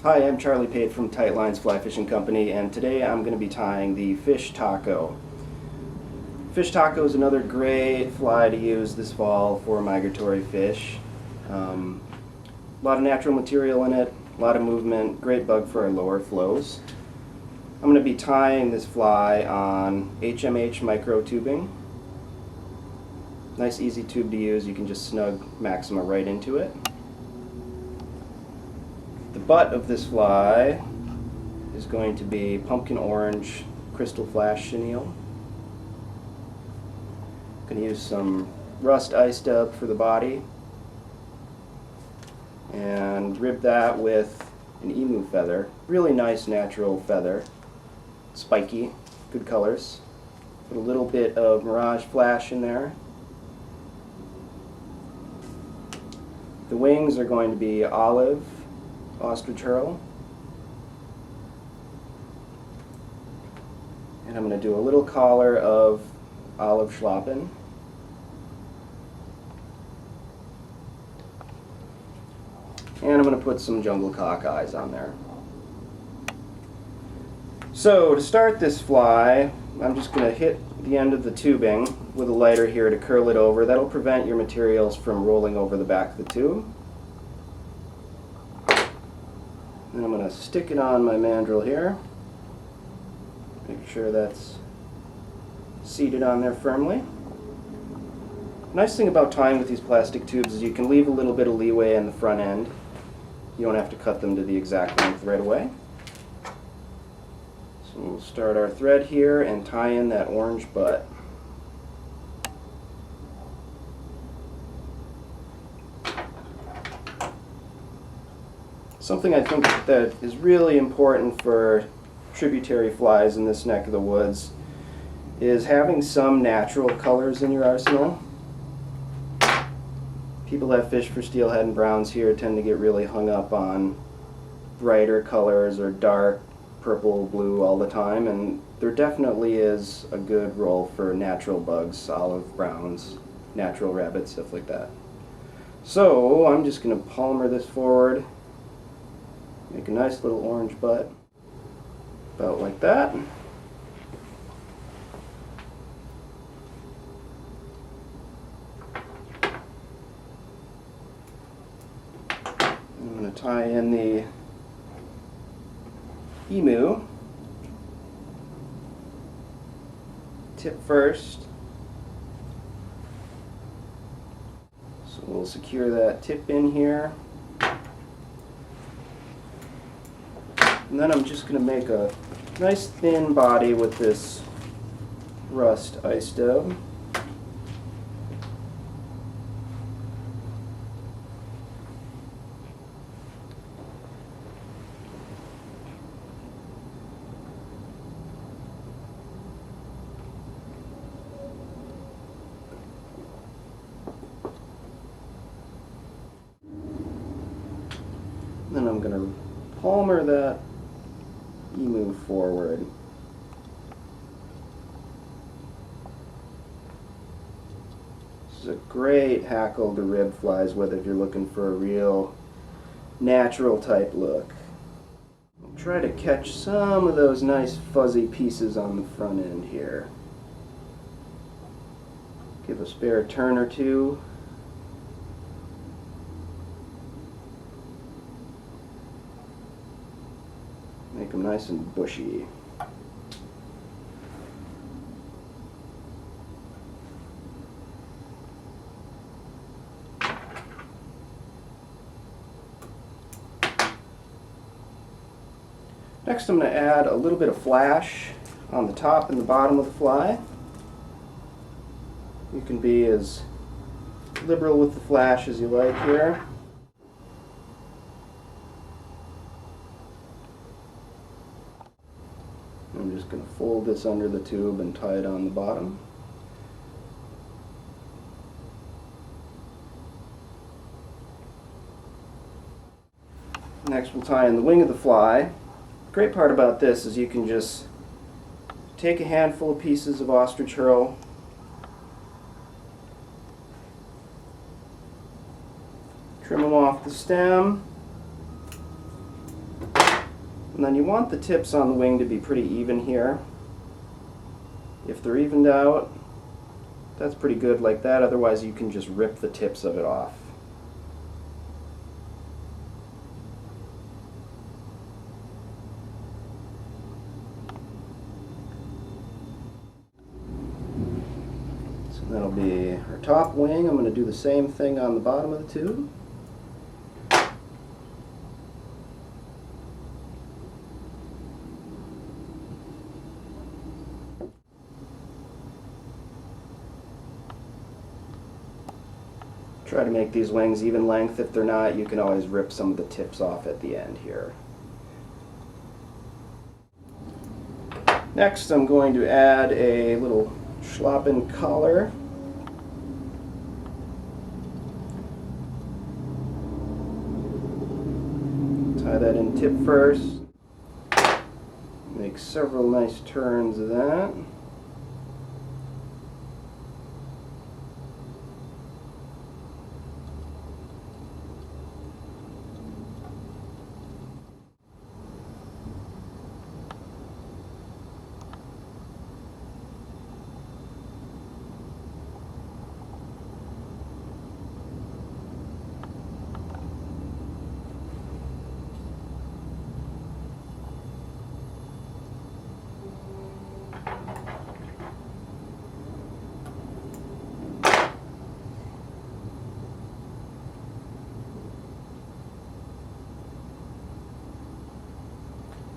Hi, I'm Charlie Pate from Tight Lines Fly Fishing Company, and today I'm going to be tying the Fish Taco. Fish Taco is another great fly to use this fall for migratory fish. A lot of natural material in it, a lot of movement, great bug for our lower flows. I'm going to be tying this fly on HMH micro tubing. Nice easy tube to use, you can just snug Maxima right into it. The butt of this fly is going to be pumpkin orange crystal flash chenille. I'm going to use some rust ice dub for the body and rib that with an emu feather. Really nice natural feather, spiky, good colors. Put a little bit of Mirage Flash in there. The wings are going to be olive ostrich herl. And I'm going to do a little collar of olive schlappen. And I'm going to put some jungle cock eyes on there. So to start this fly, I'm just going to hit the end of the tubing with a lighter here to curl it over. That'll prevent your materials from rolling over the back of the tube. Then I'm going to stick it on my mandrel here. Make sure that's seated on there firmly. Nice thing about tying with these plastic tubes is you can leave a little bit of leeway in the front end. You don't have to cut them to the exact length right away. So we'll start our thread here and tie in that orange butt. Something I think that is really important for tributary flies in this neck of the woods is having some natural colors in your arsenal. People that fish for steelhead and browns here tend to get really hung up on brighter colors or dark purple, blue all the time, and there definitely is a good role for natural bugs, olive browns, natural rabbits, stuff like that. So I'm just going to palmer this forward. Make a nice little orange butt, about like that. I'm going to tie in the emu, tip first. So we'll secure that tip in here. And then I'm just going to make a nice thin body with this rust ice dub. Then I'm going to palmer that emu forward. This is a great hackle to rib flies with if you're looking for a real natural type look. I'll try to catch some of those nice fuzzy pieces on the front end here. Give a spare turn or two. Make them nice and bushy. Next I'm going to add a little bit of flash on the top and the bottom of the fly. You can be as liberal with the flash as you like here. I'm just going to fold this under the tube and tie it on the bottom. Next we'll tie in the wing of the fly. The great part about this is you can just take a handful of pieces of ostrich herl, trim them off the stem, And then you want the tips on the wing to be pretty even here. If they're evened out, that's pretty good like that, otherwise you can just rip the tips of it off. So that'll be our top wing. I'm going to do the same thing on the bottom of the tube. Try to make these wings even length. If they're not, you can always rip some of the tips off at the end here. Next, I'm going to add a little Schlappen collar. Tie that in tip first. Make several nice turns of that.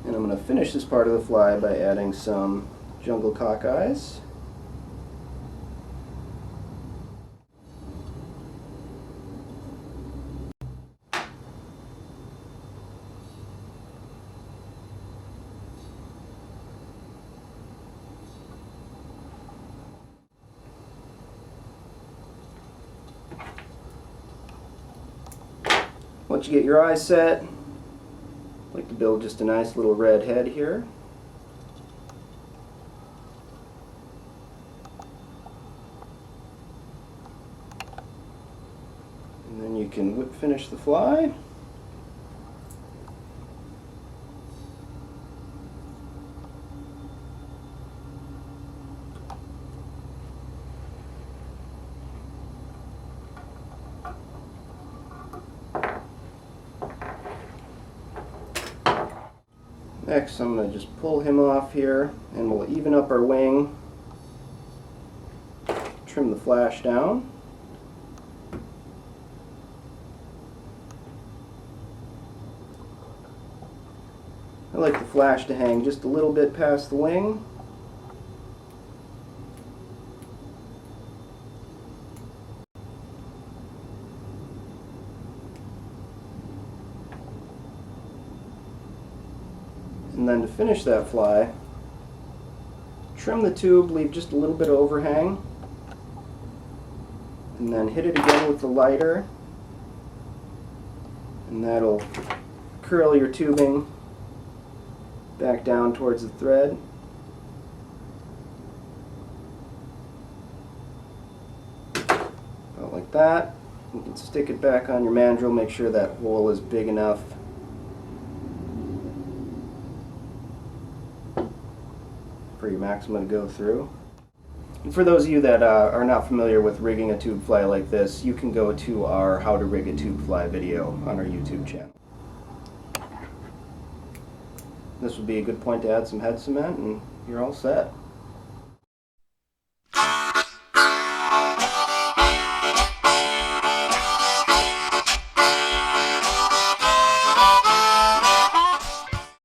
And I'm going to finish this part of the fly by adding some jungle cockeyes. Once you get your eyes set, I like to build just a nice little red head here. And then you can whip finish the fly. Next, I'm going to just pull him off here, and we'll even up our wing, trim the flash down. I like the flash to hang just a little bit past the wing. And then to finish that fly, trim the tube, leave just a little bit of overhang, and then hit it again with the lighter, and that'll curl your tubing back down towards the thread. About like that. You can stick it back on your mandrel, make sure that hole is big enough for your Maxima to go through. And for those of you that are not familiar with rigging a tube fly like this, you can go to our How to Rig a Tube Fly video on our YouTube channel. This would be a good point to add some head cement and you're all set.